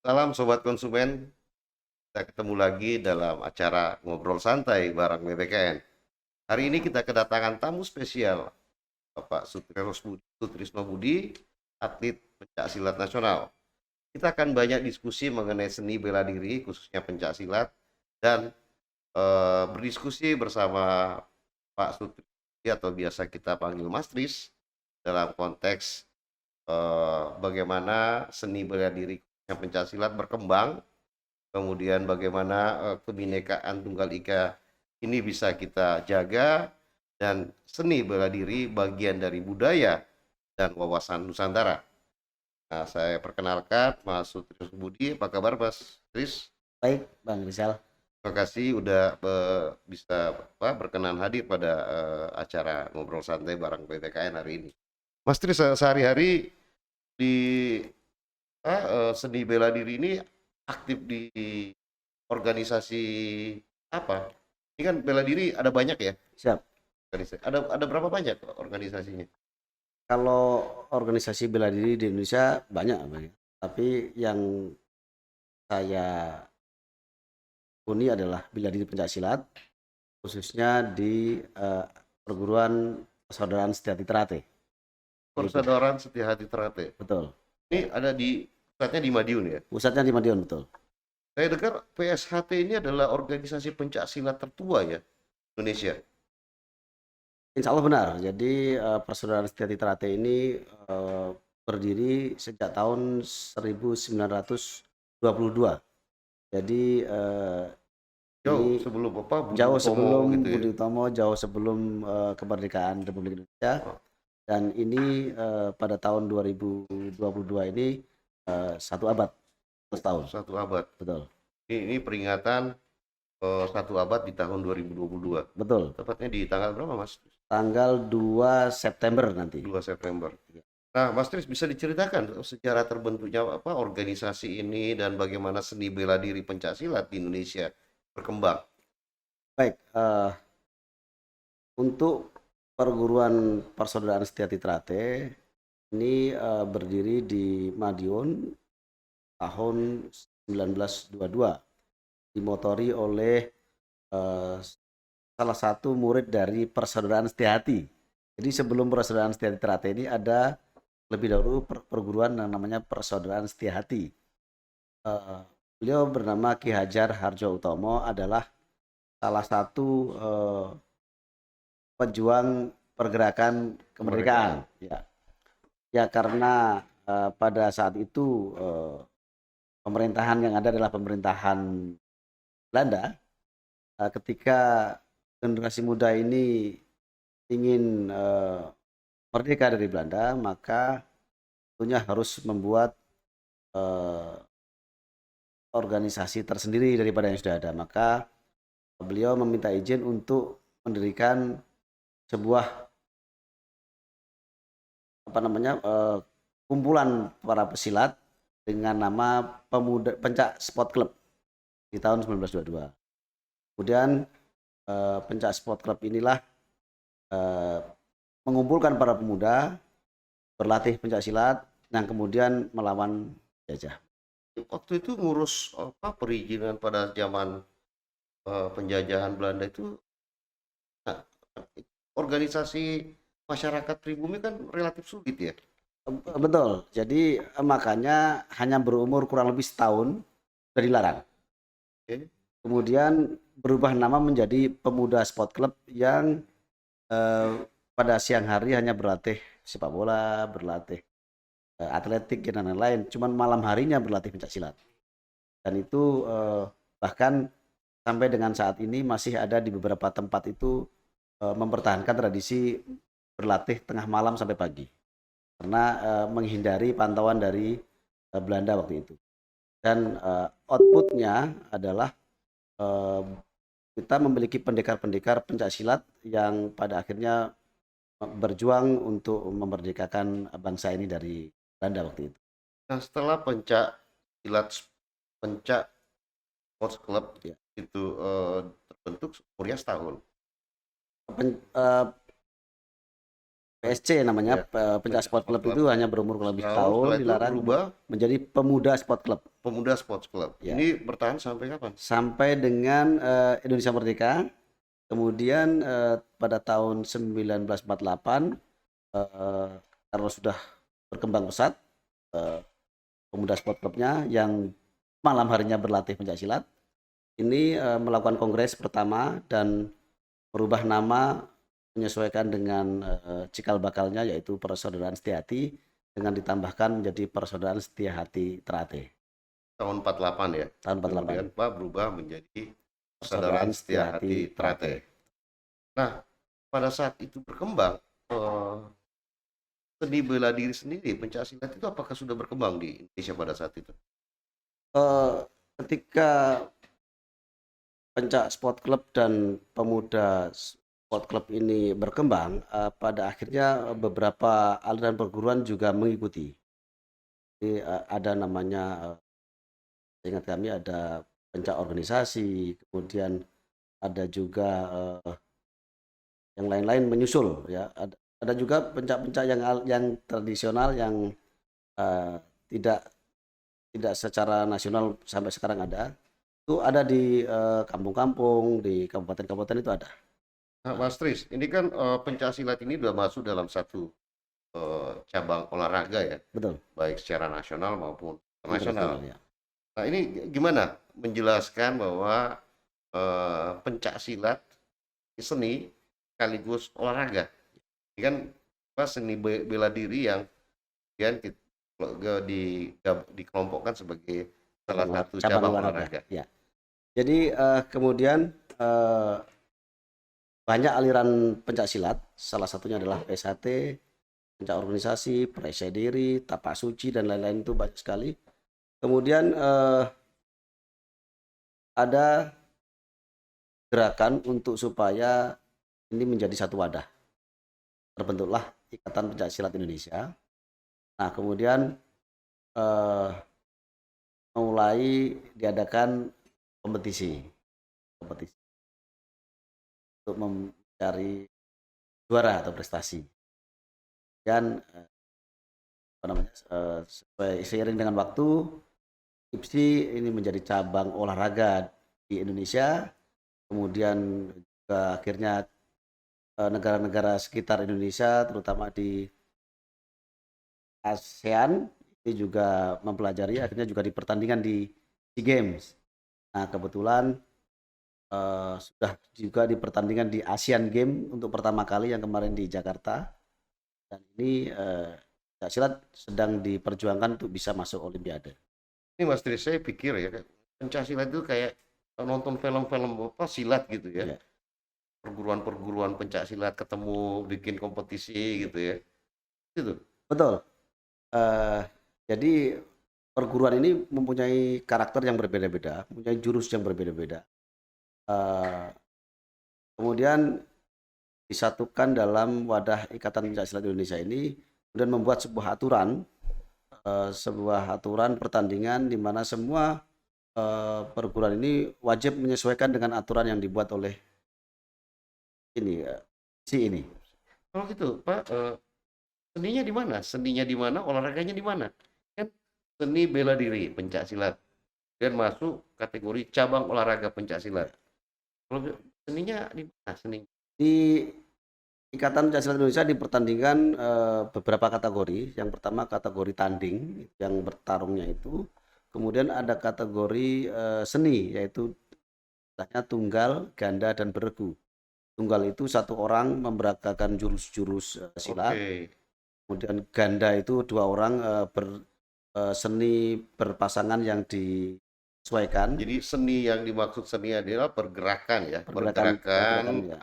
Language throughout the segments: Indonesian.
Salam sobat konsumen, kita ketemu lagi dalam acara ngobrol santai bareng BBKN. Hari ini kita kedatangan tamu spesial, Bapak Sutrisno Budi, atlet pencak silat nasional. Kita akan banyak diskusi mengenai seni bela diri, khususnya pencak silat, dan berdiskusi bersama Pak Sutrisno atau biasa kita panggil Mas Tris dalam konteks bagaimana seni bela diri yang pencak silat berkembang. Kemudian bagaimana kebinekaan Tunggal Ika ini bisa kita jaga dan seni bela diri bagian dari budaya dan wawasan Nusantara. Nah, saya perkenalkan Mas Sutris Budi. Apa kabar Mas Tris? Baik, Bang Rizal. Terima kasih udah bisa berkenan hadir pada acara ngobrol santai bareng PTKN hari ini. Mas Tris, sehari-hari di seni bela diri ini aktif di organisasi apa? Ini kan bela diri ada banyak ya Siap. organisasi. Ada berapa banyak organisasinya? Kalau organisasi bela diri di Indonesia banyak, Bang, ya. Tapi yang saya huni adalah bela diri pencak silat, khususnya di perguruan persaudaraan Setiati Terate. Itu, Persaudaraan Setia Hati Ternate. betul. Ini ada di pusatnya di Madiun ya. Pusatnya di Madiun, betul. Saya dengar PSHT ini adalah organisasi pencak silat tertua ya Indonesia. Insya Allah benar. Jadi persaudaraan Setiati Terate ini berdiri sejak tahun 1922. Jadi Jauh ini sebelum apa Budi jauh Utomo sebelum gitu ya. Budi Utomo, jauh sebelum kemerdekaan Republik Indonesia. Oh, Dan ini pada tahun 2022 ini 1 abad, 1 tahun, satu abad. betul, Ini peringatan 1 abad di tahun 2022. betul. Tepatnya di tanggal berapa Mas? Tanggal 2 September nanti. 2 September. Nah, Mas Tris bisa diceritakan sejarah terbentuknya apa organisasi ini dan bagaimana seni bela diri pencaksilat di Indonesia berkembang? Baik, untuk perguruan persaudaraan Setiati Terate ini berdiri di Madiun tahun 1922, dimotori oleh eh, salah satu murid dari persaudaraan Setiati. Jadi sebelum persaudaraan Setiati Terate ini ada lebih dahulu perguruan yang namanya persaudaraan Setiati. Eh, Beliau bernama Ki Hajar Harjo Utomo, adalah salah satu pejuang pergerakan kemerdekaan. Ya, ya karena pada saat itu pemerintahan yang ada adalah pemerintahan Belanda. Ketika generasi muda ini ingin merdeka dari Belanda, maka tentunya harus membuat organisasi tersendiri daripada yang sudah ada. Maka beliau meminta izin untuk mendirikan sebuah kumpulan para pesilat dengan nama Pemuda Pencak Sport Club di tahun 1922. Kemudian Pencak Sport Club inilah mengumpulkan para pemuda berlatih pencak silat yang kemudian melawan jajah. Waktu itu ngurus apa perizinan pada zaman penjajahan Belanda itu, nah, organisasi masyarakat pribumi kan relatif sulit ya. Betul. Jadi makanya hanya berumur kurang lebih setahun sudah dilarang. Oke. Kemudian berubah nama menjadi Pemuda Sport Club yang pada siang hari hanya berlatih sepak bola, berlatih atletik dan lain-lain. Cuman malam harinya berlatih pencak silat. Dan itu bahkan sampai dengan saat ini masih ada di beberapa tempat itu mempertahankan tradisi berlatih tengah malam sampai pagi. Karena menghindari pantauan dari Belanda waktu itu. Dan outputnya adalah kita memiliki pendekar-pendekar pencak silat yang pada akhirnya berjuang untuk memerdekakan bangsa ini dari Belanda waktu itu. Nah, setelah pencak sports club Ya. itu terbentuk umurnya setahun. Pen, eh, PSC namanya, Ya, Pencak Sport Club itu hanya berumur kurang lebih setahun, setelah itu dilarang berubah menjadi Pemuda Sport Club. Pemuda Sports Club. Ya. Ini bertahan sampai kapan? Sampai dengan Indonesia Merdeka. Kemudian pada tahun 1948 karena sudah berkembang pesat, Pemuda Sport Clubnya yang malam harinya berlatih pencak silat ini melakukan kongres pertama dan merubah nama menyesuaikan dengan cikal bakalnya, yaitu Persaudaraan Setiahati dengan ditambahkan menjadi Persaudaraan Setiahati Ternate. Tahun 48 ya. Tahun 48. Kemudian Pak berubah menjadi Persaudaraan Setiahati Ternate. Nah, pada saat itu berkembang, seni bela diri sendiri, pencak silat itu apakah sudah berkembang di Indonesia pada saat itu? Ketika Pencak Sport Club dan Pemuda Sport Club ini berkembang, pada akhirnya beberapa aliran perguruan juga mengikuti. Jadi ada namanya, ingat kami ada pencak organisasi, kemudian ada juga yang lain-lain menyusul ya. Ada juga pencak-pencak yang tradisional yang tidak secara nasional sampai sekarang ada. Itu ada di kampung-kampung, di kabupaten-kabupaten itu ada. Nah, Mas Tris, ini kan pencak silat ini sudah masuk dalam satu cabang olahraga ya, Betul. baik secara nasional maupun internasional. Ya. Nah, ini gimana menjelaskan bahwa pencak silat seni sekaligus olahraga? Ini kan seni bela diri yang kemudian dikelompokkan sebagai salah satu cabang olahraga. Ya. Jadi kemudian banyak aliran pencak silat, salah satunya adalah PSHT, pencak organisasi, peresai diri, tapak suci dan lain-lain, itu banyak sekali. Kemudian ada gerakan untuk supaya ini menjadi satu wadah. Terbentuklah Ikatan Pencak Silat Indonesia. Nah, kemudian mulai diadakan kompetisi untuk mencari juara atau prestasi. Dan sesuai seiring dengan waktu, IPSI ini menjadi cabang olahraga di Indonesia. Kemudian juga akhirnya negara-negara sekitar Indonesia, terutama di ASEAN, ini juga mempelajari, akhirnya juga dipertandingkan di SEA Games. Nah, kebetulan sudah juga dipertandingkan di Asian Games untuk pertama kali yang kemarin di Jakarta. Dan ini pencak silat sedang diperjuangkan untuk bisa masuk Olimpiade. Ini Mas Tris, saya pikir ya, pencak silat itu kayak nonton film-film silat gitu ya. Ya. Perguruan-perguruan pencak silat ketemu bikin kompetisi gitu ya. Gitu. Betul. Jadi perguruan ini mempunyai karakter yang berbeda-beda, mempunyai jurus yang berbeda-beda. Kemudian disatukan dalam wadah Ikatan Pencak Silat Indonesia ini, kemudian membuat sebuah aturan pertandingan di mana semua perguruan ini wajib menyesuaikan dengan aturan yang dibuat oleh ini. Kalau gitu, Pak, seninya di mana? Seninya di mana? Olahraganya di mana? Kan seni bela diri pencak silat dan masuk kategori cabang olahraga pencak silat. Kalau seninya di mana? Seni di Ikatan Pencak Silat Indonesia dipertandingkan beberapa kategori. Yang pertama kategori tanding yang bertarungnya itu. Kemudian ada kategori seni, yaitu tunggal, ganda, dan beregu. Tunggal itu satu orang memberagakan jurus-jurus silat. Oke. Kemudian ganda itu dua orang seni berpasangan yang disesuaikan. Jadi seni yang dimaksud seni adalah pergerakan ya, Pergerakan, ya.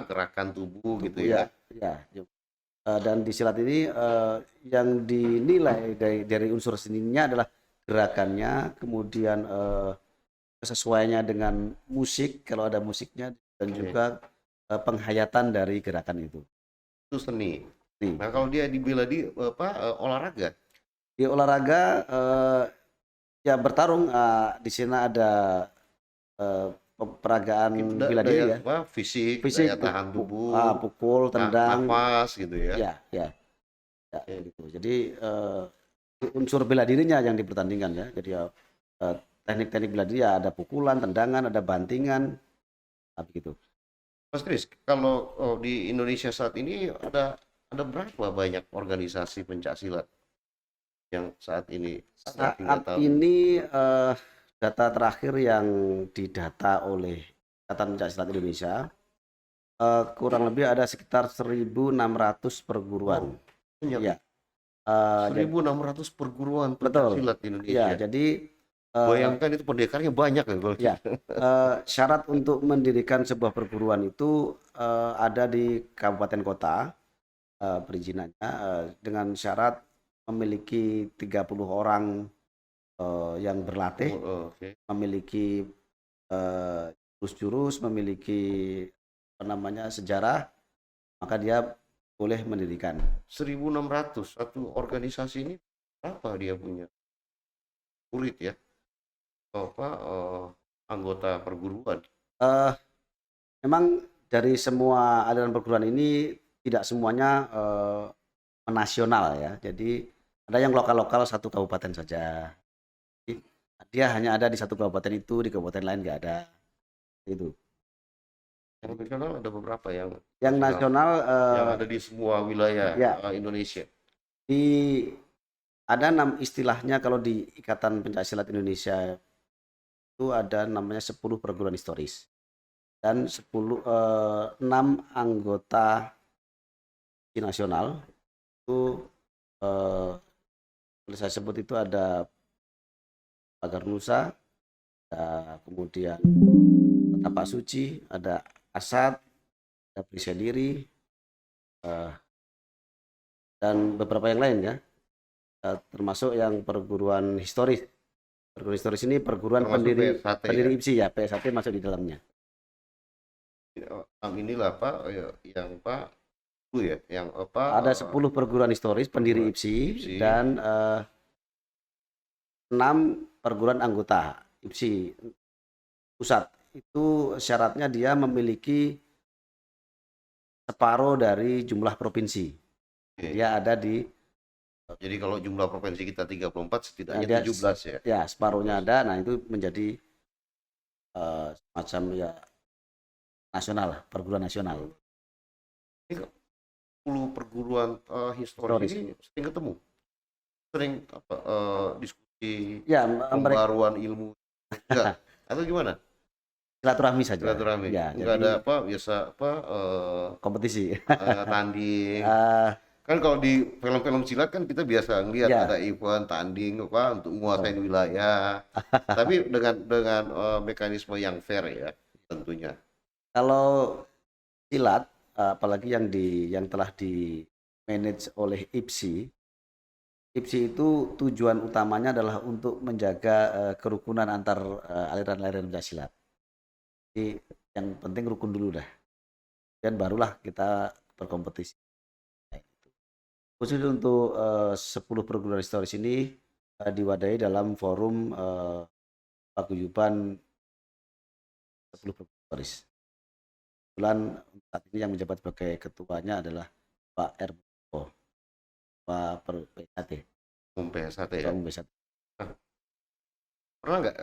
Gerakan tubuh gitu ya. Ya. Dan di silat ini yang dinilai dari unsur seninya adalah gerakannya, kemudian kesesuaiannya dengan musik kalau ada musiknya, dan juga penghayatan dari gerakan itu. Itu seni. Nah, kalau dia dibela di olahraga? Di olahraga ya bertarung, di sini ada peragaan bela diri ya, apa, fisik, fisik, daya tahan tubuh, pukul, tendang, nafas gitu ya. ya, ya, ya, Oke. gitu. Jadi unsur bela dirinya yang dipertandingkan ya. Jadi teknik-teknik bela diri ya, ada pukulan, tendangan, ada bantingan, begitu. Mas Kris, kalau di Indonesia saat ini ada berapa banyak organisasi pencak silat yang saat ini ada hingga Saat tahun? ini data terakhir yang didata oleh Ikatan Pencaksilat Indonesia kurang lebih ada sekitar 1.600 perguruan. Banyak. Iya, 1.600 perguruan pencak betul. silat di Ya, Indonesia. jadi Bayangkan itu pendekarnya banyak ya kalau ya syarat untuk mendirikan sebuah perguruan itu ada di kabupaten kota perizinannya dengan syarat memiliki 30 orang yang berlatih, Oke. memiliki jurus-jurus, memiliki apa namanya sejarah, maka dia boleh mendirikan. 1.600 satu organisasi ini berapa dia punya murid ya? Apa anggota perguruan? Eh, Memang dari semua aliran perguruan ini tidak semuanya menasional ya. Jadi ada yang lokal-lokal satu kabupaten saja. Jadi, dia hanya ada di satu kabupaten itu, di kabupaten lain nggak ada. Itu. Yang nasional ada beberapa yang Yang nasional yang ada di semua wilayah ya Indonesia. di ada istilahnya kalau di Ikatan Pencaksilat Indonesia itu ada namanya 10 perguruan historis dan 6 anggota nasional itu boleh saya sebut itu ada Pagar Nusa, ada kemudian Tapak Suci, ada Asad, ada Periksa Diri, dan beberapa yang lain ya, termasuk yang perguruan historis. Perguruan historis ini perguruan Termasuk pendiri PSHT ya. IPSI ya, PSHT masuk di dalamnya. Inilah Pak yang Pak itu ya, yang apa? Ada 10 perguruan historis pendiri IPSI dan 6 perguruan anggota IPSI pusat. Itu syaratnya dia memiliki separuh dari jumlah provinsi. Oke. Dia ada di Jadi kalau jumlah provinsi kita 34 setidaknya dia 17 ya. ya separuhnya ada. Nah, itu menjadi semacam ya nasional, perguruan nasional. Ini 10 perguruan historis ini sering ketemu. Sering apa diskusi Ya, pembaruan ilmu enggak atau gimana? silaturahmi saja. Silaturahmi. Ya, Enggak jadi ada apa biasa apa kompetisi. tanding. Kan kalau di film-film silat kan kita biasa ngelihat Ya. ada event tanding apa untuk menguasai wilayah. Tapi dengan mekanisme yang fair ya tentunya. Kalau silat apalagi yang telah di manage oleh IPSI itu tujuan utamanya adalah untuk menjaga kerukunan antar aliran-aliran pencak Jadi yang penting rukun dulu dah. Dan barulah kita berkompetisi. Khusus untuk 10 perguruan historis ini diwadahi dalam forum paguyuban 10 perguruan historis. Kebetulan saat ini yang menjabat sebagai ketuanya adalah Pak Erbo, Pak PSHT. PSHT ya. PSHT. Pernah nggak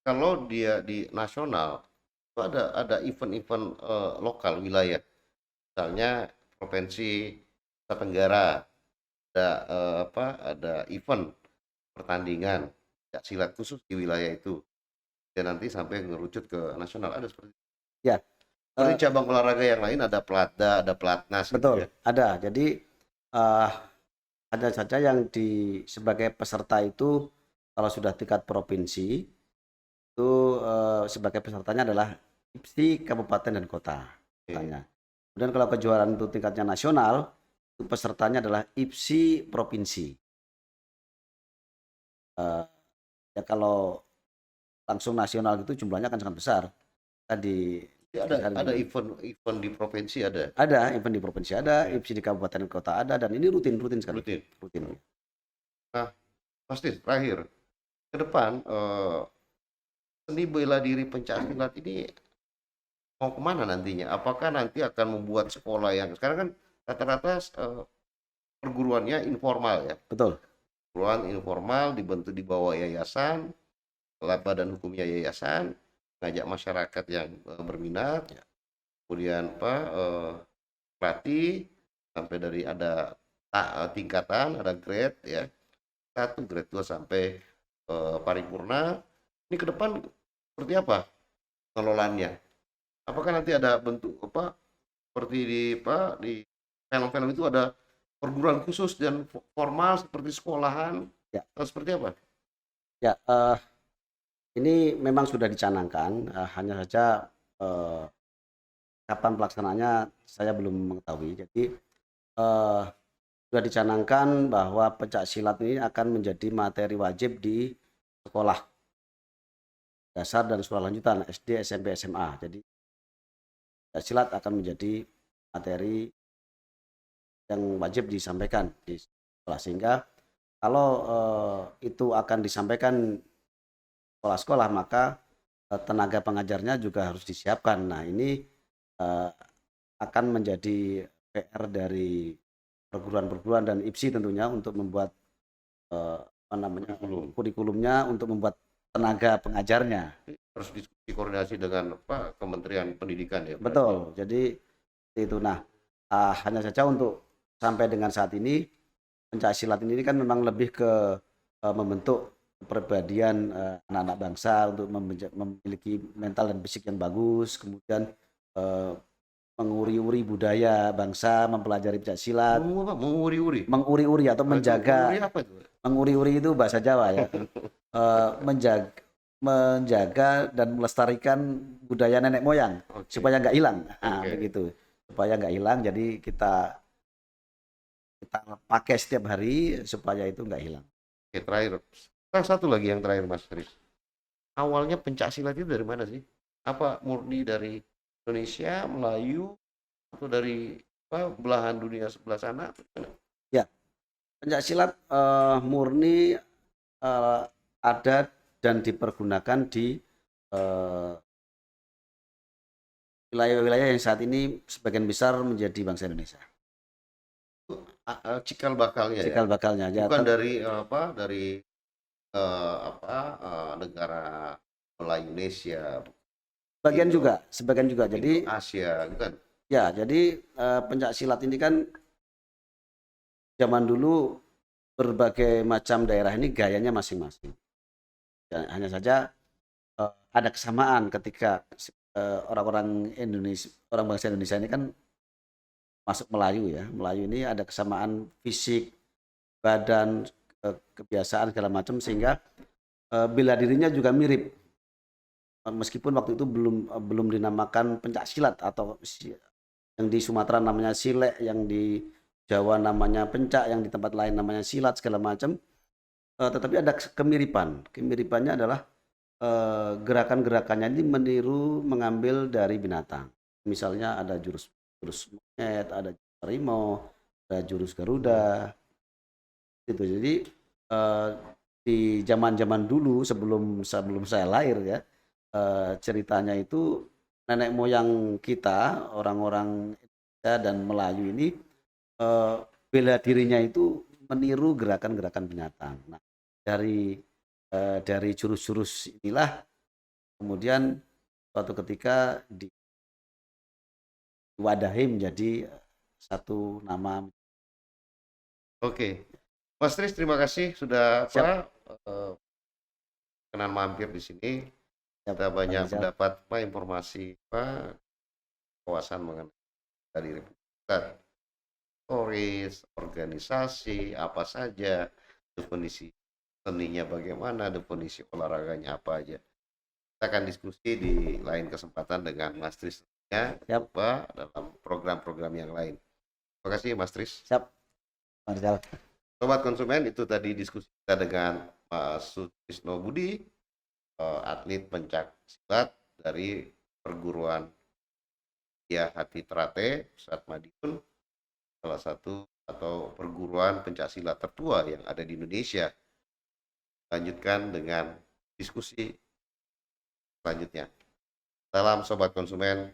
kalau dia di nasional itu ada event-event lokal wilayah, misalnya provinsi Nusa Tenggara ada ada event pertandingan pencak silat khusus di wilayah itu dan nanti sampai ngerucut ke nasional ada seperti itu. Ya. Seperti cabang olahraga yang lain ada Platda, ada Platnas. Betul, gitu ya. ada. Jadi ada saja yang sebagai peserta itu kalau sudah tingkat provinsi itu sebagai pesertanya adalah IPSI kabupaten dan kota. Kemudian kalau kejuaraan itu tingkatnya nasional, itu pesertanya adalah IPSI provinsi. Ya kalau langsung nasional itu jumlahnya akan sangat besar. Tadi ada event di provinsi ada. Ada event di provinsi ada, IPSI di kabupaten dan kota ada, dan ini rutin sekali. Rutin. Nah, pasti terakhir ke depan seni bela diri pencaksilat ini mau kemana nantinya? Apakah nanti akan membuat sekolah yang sekarang kan rata-rata perguruannya informal ya, Betul. perguruan informal dibentuk di bawah yayasan, badan hukumnya yayasan, ngajak masyarakat yang berminat, kemudian apa pelatih sampai dari ada tingkatan, ada grade ya, 1, grade 2 sampai paripurna. Ini ke depan seperti apa pengelolaannya? Apakah nanti ada bentuk apa seperti di film-film itu ada perguruan khusus dan formal seperti sekolahan Ya, atau seperti apa? ya, ini memang sudah dicanangkan, hanya saja kapan pelaksanaannya saya belum mengetahui. Jadi sudah dicanangkan bahwa pencak silat ini akan menjadi materi wajib di sekolah dasar dan sekolah lanjutan SD, SMP, SMA. Jadi pencak silat akan menjadi materi yang wajib disampaikan di sekolah, sehingga kalau itu akan disampaikan sekolah-sekolah, maka tenaga pengajarnya juga harus disiapkan. Nah, ini akan menjadi PR dari perguruan-perguruan dan IPSI tentunya untuk membuat apa namanya kurikulumnya, untuk membuat tenaga pengajarnya. Harus diskusi koordinasi dengan apa Kementerian Pendidikan ya. Betul. Jadi itu. Nah, hanya saja untuk sampai dengan saat ini pencak silat ini kan memang lebih ke membentuk kepribadian anak-anak bangsa untuk memiliki mental dan fisik yang bagus, kemudian menguri-uri budaya bangsa, mempelajari pencak silat, Menguri-uri. menguri-uri atau menjaga. Menguri apa itu? Menguri-uri itu bahasa Jawa ya. Menjaga dan melestarikan budaya nenek moyang supaya nggak hilang. Nah, begitu. Supaya nggak hilang, jadi kita pakai setiap hari supaya itu nggak hilang. Oke, terakhir. Satu lagi yang terakhir Mas Tris. Awalnya pencak silat itu dari mana sih? Apa murni dari Indonesia, Melayu, atau dari belahan dunia sebelah sana? Ya, pencak silat murni ada dan dipergunakan di wilayah-wilayah yang saat ini sebagian besar menjadi bangsa Indonesia. Cikal bakalnya Cikal bakalnya ya. Bukan dari dari negara Melayu-Indonesia. Sebagian juga. Jadi Asia, bukan? Ya, jadi pencak silat ini kan zaman dulu berbagai macam daerah ini gayanya masing-masing. Hanya saja ada kesamaan ketika orang-orang Indonesia, orang bangsa Indonesia ini kan masuk Melayu ya. Melayu ini ada kesamaan fisik, badan, kebiasaan segala macam, sehingga bela dirinya juga mirip. Meskipun waktu itu belum dinamakan pencak silat, atau yang di Sumatera namanya silek, yang di Jawa namanya pencak, yang di tempat lain namanya silat segala macam, tetapi ada kemiripan. Kemiripannya adalah gerakan-gerakannya ini meniru mengambil dari binatang. Misalnya ada jurus monyet, ada jurus harimau, ada jurus Garuda. Itu. Jadi di zaman-zaman dulu sebelum saya lahir ya, ceritanya itu nenek moyang kita, orang-orang Indonesia dan Melayu ini bela dirinya itu meniru gerakan-gerakan binatang. Nah, dari jurus-jurus inilah kemudian suatu ketika diwadahi menjadi satu nama. Oke. Mas Tris, terima kasih sudah kenan mampir di sini. Kita banyak mendapat informasi kawasan mengenai dari Republik Toris, organisasi apa saja, definisi seninya bagaimana, definisi olahraganya apa aja. Kita akan diskusi di lain kesempatan dengan Mas Tris dalam program-program yang lain. Terima kasih Mas Tris. Siap. Sobat konsumen, itu tadi diskusi kita dengan Mas Sutrisno Budi, atlet pencak silat dari perguruan Hati Trate, Pusat Madiun, salah satu atau perguruan pencak silat tertua yang ada di Indonesia. Lanjutkan dengan diskusi selanjutnya. Salam Sobat Konsumen.